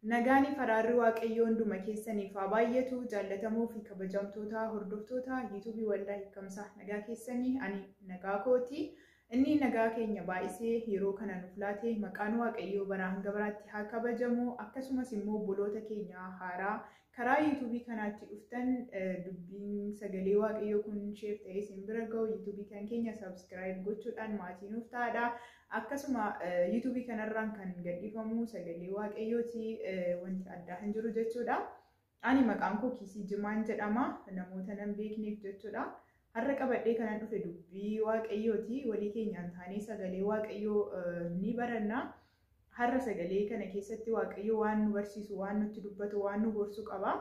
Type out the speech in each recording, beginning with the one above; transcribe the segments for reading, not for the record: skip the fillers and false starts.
Nagaani faraarri waaqayyoo hunduma keessaniif haa baay'atu. Jaallatamoo fi kabajamtoota hordoftoota YouTube waldaa hiikamsaa nagaa keessanii ani nagaa kooti. Inni nagaa keenya baay'isee yeroo kana nuuf laate maqaan waaqayyoo bara hanga baraatti haa kabajamu. Akkasumas immoo obboloota keenya haaraa karaa YouTube kanaatti dhuftan dubbiin sagalee waaqayyoo kun share ta'ee isin bira ga'u YouTube kan keenya subscribe gochuudhaan maatii nuuf ta'aa. Akkasuma YouTube kanarraan kan gadhiifamu sagalee waaqayyooti wanti addaa hin jiru jechuudha. Ani maqaan koo Kiisii Jimaan jedhama. Namoota nan beekneef jechuudha. Har'a qabadhee kanan dhufe dubbii waaqayyooti. Walii keenyaan taanee sagalee waaqayyoo ni baranna. Har'a sagalee kana keessatti waaqayyoo waan nu barsiisu, waan nutti dubbatu, waan nu gorsu qaba.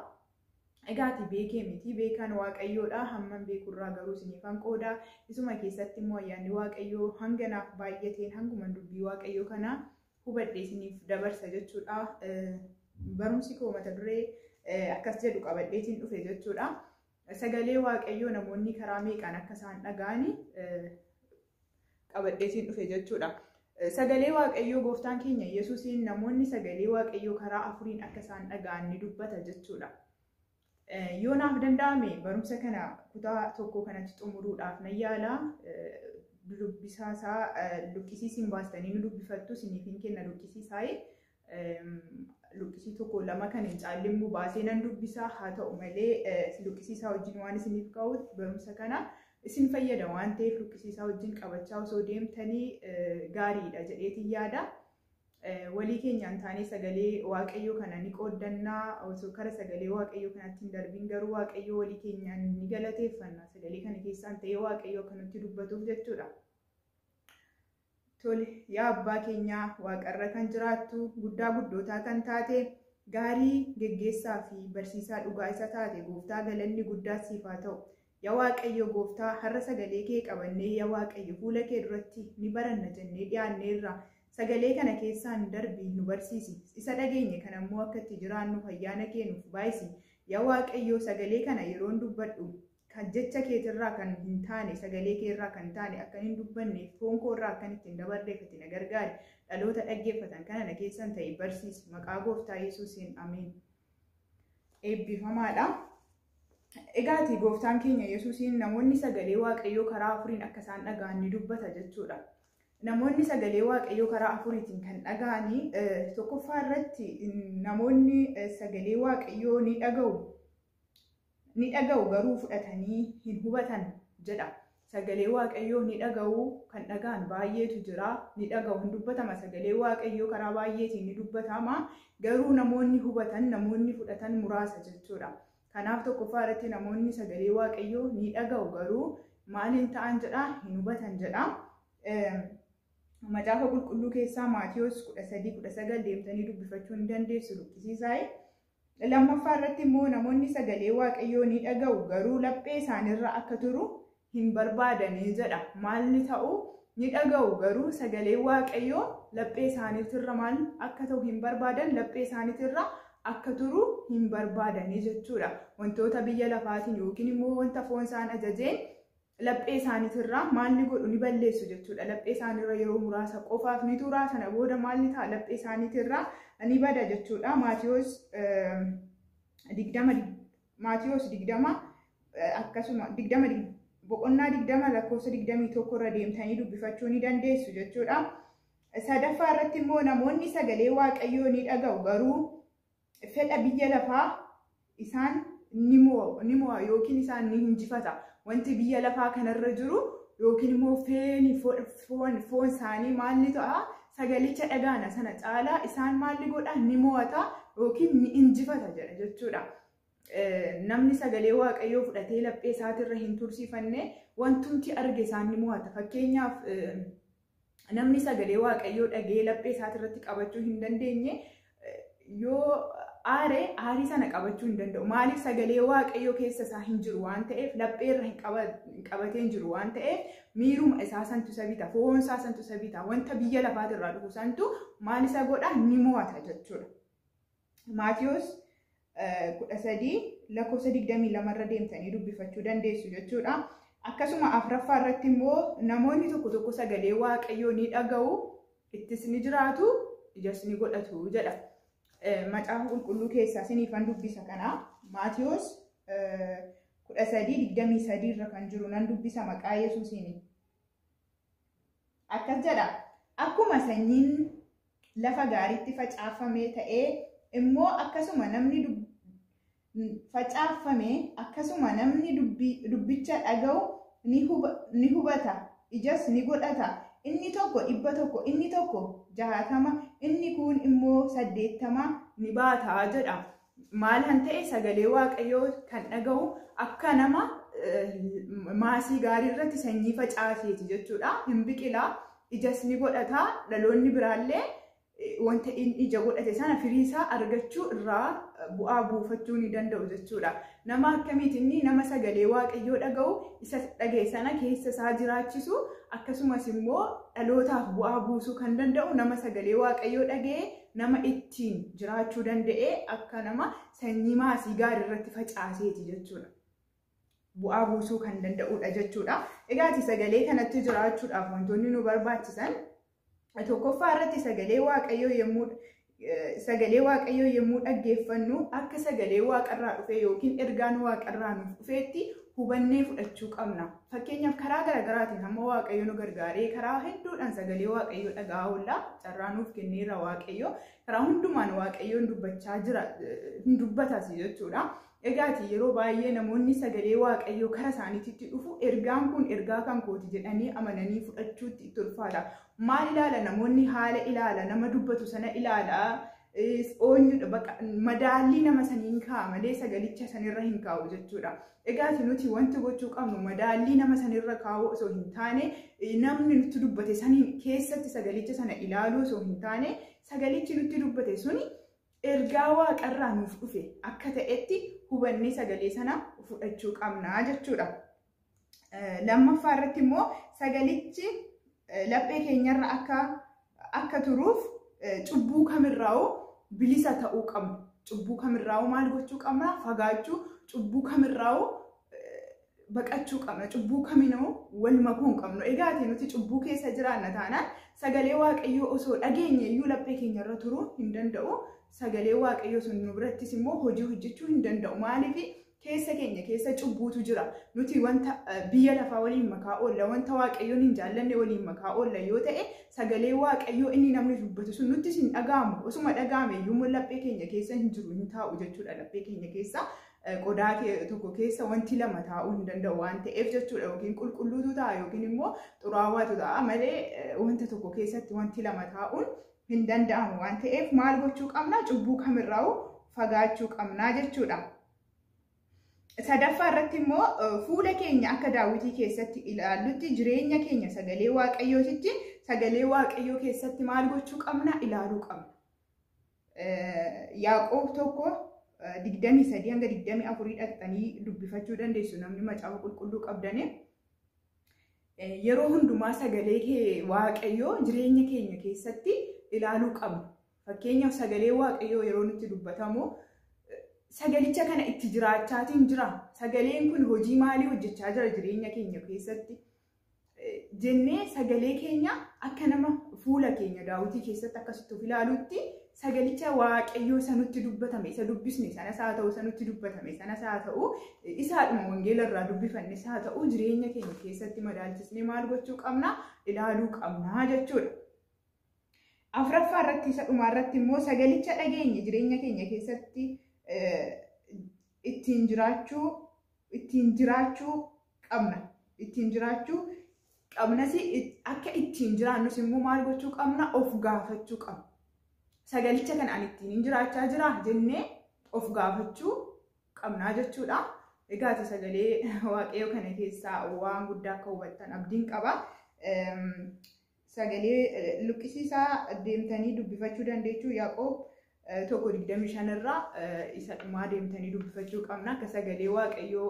Egaati beekee miti, beekaan waaqayyoodha. Hamman beekurraa garuu isiniifan qooda. Isuma keessatti immoo ayyaanni waaqayyoo hanganaaf baay'ateen hanguman dubbii waaqayyoo kana hubadhee isiniif dabarsa jechuudha. Barumsi koo mata duree akkas jedhu qabadheetiin dhufe jechuudha. Sagalee waaqayyoo namoonni karaa meeqaan akka isaan dhaga'ani qabadheetiin dhufe jechuudha. Sagalee waaqayyoo gooftaan keenya Yesuusiin namoonni sagalee waaqayyoo karaa afuriin akka isaan dhaga'an ni dubbata jechuudha. Yoo naaf danda'ame barumsa kana kutaa tokko kanatti xumuruudhaaf nan yaala. Dubbisaasaa luqqisiisiin baastanii nu dubbifattu isiniifin kenna luqqisiisaa'e. Luqqisii tokko lama kan hin caalle immoo baasee nan dubbisaa. Haa ta'u malee luqqisiisaa wajjin waan isiniif ka'u barumsa kana isin fayyada waan ta'eef luqqisiisaa wajjin qabachaa osoo deemtanii gaariidha jedheetiin yaada. Walii keenyaan taanee sagalee waaqayyoo kana ni qooddannaa. Osoo kara sagalee waaqayyoo kanatti hin darbiin garuu waaqayyoo walii keenyaan ni galateeffanna. Sagalee kana keessaan ta'ee waaqayyoo kan nutti dubbatuuf jechuudha. Tole yaa abbaa keenyaa waaqarra kan jiraattu guddaa guddootaa kan taate gaarii geggeessaa fi barsiisaa dhugaa isa taate gooftaa galanni guddaa siif haa ta'u. Yaa waaqayyo gooftaa har'a sagalee kee qabannee yaa waaqayyo fuula kee duratti ni baranna jennee dhiyaanneerra. Sagalee kana keessaan darbii nu barsiisi. Isa dhageenye kana immoo akka itti jiraannuuf ayyaana kee nuuf baay'isi. Yaa waaqayyo sagalee kana yeroon dubbadhu kan jecha keetirraa kan hin taane sagalee keerraa kan taane akka hin dubbanneef foon koorraa akkan ittiin dabarreef itti na gargaari. Dhaloota dhaggeeffatan kana na keessan ta'e barsiisi. Maqaa gooftaa Yesuusiin ameen. Eebbifamaadha. Egaati gooftaan keenya Yesuusiin namoonni sagalee waaqayyoo karaa afuriin akka isaan dhaga'an ni dubbata jechuudha. Namoonni sagalee waaqayyoo karaa afuriitiin kan dhaga'anii tokkoffaa irratti namoonni sagalee waaqayyoo ni dhaga'u garuu fudhatanii hin hubatan jedha. Sagalee waaqayyoo ni dhaga'u kan dhaga'an baay'eetu jira. Ni dhaga'u hin dubbatama. Sagalee waaqayyoo karaa baay'eetiin ni dubbatama. Garuu namoonni hubatan, namoonni fudhatan muraasa jechuudha. Kanaaf tokkoffaa irratti namoonni sagalee waaqayyoo ni dhaga'u garuu maaliin ta'an jedha, hin hubatan jedha. Macaafa qulqulluu keessaa Maatiyos 13:19 deemtanii dubbifachuu ni dandeessu luqqisiisaa'e. Lammaffaa irratti immoo namoonni sagalee waaqayyoo ni dhaga'u garuu laphee isaanirra akka turu hin barbaadanii jedha. Maalni ta'u ni dhaga'u garuu sagalee waaqayyoo laphee isaaniitirra maal akka ta'u hin barbaadan, laphee isaaniitirra akka turu hin barbaadanii jechuudha. Wantoota biyya lafaatiin yookiin immoo wanta foon isaan ajajeen laphee isaaniitirraa maalni godhu ni balleessu jechuudha. Laphee isaaniirra yeroo muraasa qofaaf ni tura. Sana booda maalni ta'a laphee isaaniitirraa ni bada jechuudha. Maatiyos 20 akkasuma 20 boqonnaa 20 lakkoofsa 21 irra deemtanii dubbifachuu ni dandeessu jechuudha. Sadaffaa irratti immoo namoonni sagalee waaqayyoo ni dhaga'u garuu fedha biyya lafaa isaan ni mo'a yookiin isaan ni injifata. Wanti biyya lafaa kanarra jiru yookiin immoo foon isaanii maalni ta'a sagalicha dhagaana sana caalaa isaan maalli godha ni mo'ata yookiin ni injifata jedha jechuudha. Namni sagalee waaqayyoo fudhatee laphee isaatirra hin tursiifanne wantumti arge isaan ni mo'ata. Fakkeenyaaf namni sagalee waaqayyoo dhagee laphee isaatirratti qabachuu hin dandeenye yoo aarii sana qabachuu hin danda'u. Maaliif sagalee waaqayyoo keessa isaa hin jiru waan ta'eef lapheerra hin qabatee hin jiru waan ta'eef miiruma isaa santu isa bita, foon isaa santu isa bita. Wanta biyya lafaatirraa dhufu santu maal isa godha ni mo'ata jechuudha. Maatiyos 13 lakkoofsa 22 irra deemtanii dubbifachuu dandeessu jechuudha. Akkasuma afuraffaa irratti immoo namoonni tokko tokko sagalee waaqayyoo ni dhaga'u, ittis ni jiraatu, ijas ni godhatu jedha. macaafa qulqulluu keessaa isiniifan dubbisa kana Maatiyos 13:23 irra kan jiru nan dubbisa maqaa Yesuusiin. Akkas jedha, akkuma sanyiin lafa gaariitti facaafame ta'ee immoo akkasuma namni facaafame akkasuma namni dubbicha dhaga'u ni hubata, ijas ni godhata. Inni tokko 100, inni tokko 60, inni kun immoo 80 ni baata jedha. Maal han ta'e sagalee Waaqayyoo kan dhaga'u akka nama maasii gaarii irratti sanyii facaaseeti jechuudha. Hin biqilaa, ijas ni godhata, dhaloonni biraallee wanta inni ija godhate sana firiisaa argachuu irraa bu'aa buufachuu ni danda'u jechuudha. Nama akkamiitiin nama sagalee Waaqayyoo dhaga'u isa dhaga'e sana keessa isaa jiraachisu akkasumas immoo dhalootaaf bu'aa buusuu kan danda'u nama sagalee Waaqayyoo dhaga'e nama ittiin jiraachuu danda'e akka nama sanyii maasii gaarii irratti facaaseeti jechuudha. Bu'aa buusuu kan danda'udha jechuudha. Egaati sagalee kanatti jiraachuudhaaf wantoonni nu barbaachisan tokkoffaa irratti sagalee Waaqayyoo yemmuu dhaggeeffannu akka sagalee Waaqarraa dhufe yookiin ergaan Waaqarraa nuuf dhufeetti hubannee fudhachuu qabna. Fakkeenyaaf karaa garaagaraatiin hamma Waaqayyo nu gargaaree karaa hedduudhaan sagalee Waaqayyoo dhaga'aa oolla. Carraa nuuf kenneera Waaqayyo. Karaa hundumaan Waaqayyoon dubbachaa jira, hin dubbatas jechuudha. Egaati yeroo baay'ee namoonni sagalee Waaqayyoo karaa isaaniitti dhufu ergaan kun ergaa kan kooti jedhanii amananii fudhachuutti itti ulfaata. Maal ilaala namoonni haala ilaala, nama dubbatu sana ilaala, madaallii nama saniin kaa'a malee sagalicha sanirra hin kaa'u jechuudha. Egaati nuti wanti gochuu qabnu madaallii nama sanirra kaa'uu osoo hin taane namni nutti dubbate saniin keessatti sagalicha sana ilaaluu osoo hin taane sagalichi nutti dubbate suni ergaa Waaqarraa nuuf dhufe akka ta'etti hubannee sagalee sana fudhachuu qabna jechuudha. Lammaffaa irratti immoo sagalichi laphee keenyarra akka turuuf cubbuu kamirraa'u bilisa ta'uu qabna. Cubbuu kamirraa'u maal gochuu qabna? Fagaachuu, cubbuu kamirraa'u baqachuu qabna. Cubbuu kaminuu wal makuu hin qabnu. Egaati nuti cubbuu keessa jiraanna taanaan sagalee Waaqayyoo osoo dhageenye iyyuu laphee keenyarra turuu hin danda'u. Sagalee Waaqayyoo sun nu birattis immoo hojii hojjechuu hin danda'u. Maaliif keessa keenya keessa cubbuutu jira. Nuti wanta biyya lafaa waliin makaa oolla, wanta Waaqayyoon hin jaallanne waliin makaa oolla yoo ta'e sagalee Waaqayyoo inni namni dubbatu sun nuttis hin dhaga'amu. Osuma dhaga'ame iyyuu laphee keenya keessa hin jiru, hin taa'u jechuudha. Laphee keenya keessa qodaa tokko keessa wanti lama taa'uu hin danda'u waan ta'eef jechuudha. Yookiin qulqulluutu ta'a yookiin immoo xuraawwaatu ta'a malee wanta tokko keessatti wanti lama taa'uun hin danda'amu waan ta'eef maal gochuu qabna? Cubbuu kamirraa'u fagaachuu qabna jechuudha. Sadaffaa irratti immoo fuula keenya akka Daawitii keessatti ilaallutti jireenya keenya sagalee Waaqayyootitti sagalee Waaqayyoo keessatti maal gochuu qabna? Ilaaluu qabna. Yaaqoob 1:23-24 dhaqxanii dubbifachuu dandeessu namni macaafa qulqulluu qabdanii. Yeroo hundumaa sagalee Waaqayyoo jireenya keenya keessatti ilaaluu qabna. Fakkeenyaaf sagalee Waaqayyoo yeroo nutti dubbatamu sagalicha kana itti jiraachaatiin jira. Sagaleen kun hojii maalii hojjechaa jira jireenya keenya keessatti jennee sagalee keenya akka nama fuula keenya Daawitii keessatti akkasitti of ilaalutti sagalicha Waaqayyoo sanutti dubbatame isa dubbisne sanas haa ta'u sanutti dubbatame sanas haa ta'u isaadhuma wangeela irraa dubbifanne haa ta'u jireenya keenya keessatti madaalchisnee maal gochuu qabna? Ilaaluu qabna jechuudha. Afuraffaa irratti isa dhumaa irratti immoo sagalicha dhageenye jireenya keenya keessatti ittiin jiraachuu qabna. Ittiin jiraachuu qabnas akka ittiin jiraannus immoo maal gochuu qabna? Of gaafachuu qabna. Sagalicha kana ani ittiin jiraachaa jira jennee of gaafachuu qabna jechuudha. Egaati sagalee Waaqayyoo kana keessaa waan guddaa akka hubattan abdiin qaba. Sagalee luqqisiisaa deemtanii dubbifachuu dandeechuu Yaaqoob 1:25 irraa isa dhumaa deemtanii dubbifachuu qabna. Akka sagalee Waaqayyoo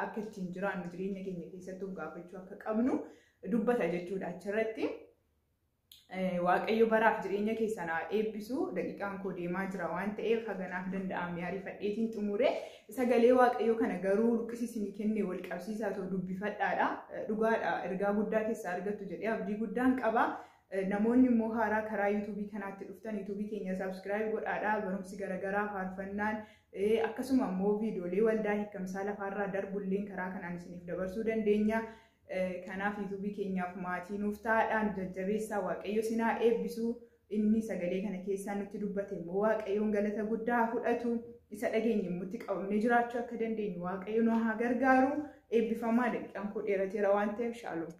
akka ittiin jiraannu jireenya keenya keessatti of gaafachuu akka qabnu dubbata jechuudha. Achirratti Waaqayyo baraaf jireenya keessan haa eebbisu. Daqiiqaan koo deemaa jira waan ta'eef haganaaf danda'ame ariifadheetiin xumure. Sagalee Waaqayyoo kana garuu luqqisiisni kenne wal qabsiisaa ta'u dubbifadhaadha. Dhugaadha ergaa guddaa keessaa argattu jedhee abdii guddaan qaba. namoonni immoo haaraa karaa YouTube kanaatti dhuftan YouTube keenya subscribe godhaadhaa barumsi garagaraa faarfannaan akkasuma immoo viidiyoolee waldaa hiikamsaa lafaarraa darbulleen karaa kanaan isiniif dabarsuu dandeenya. Kanaaf YouTube keenyaaf maatii nuuf ta'aadhaan jajjabeessaa Waaqayyo sinaa eebbisu. Inni sagalee kana keessaa nutti dubbate immoo Waaqayyoon galata guddaa fudhatu. Isa dhageenye immoo qabamnee jiraachuu akka dandeenyu Waaqayyo nu haa gargaaru. Eebbifamaa daqiiqaan koo dheerateera waan ta'eef shaalom.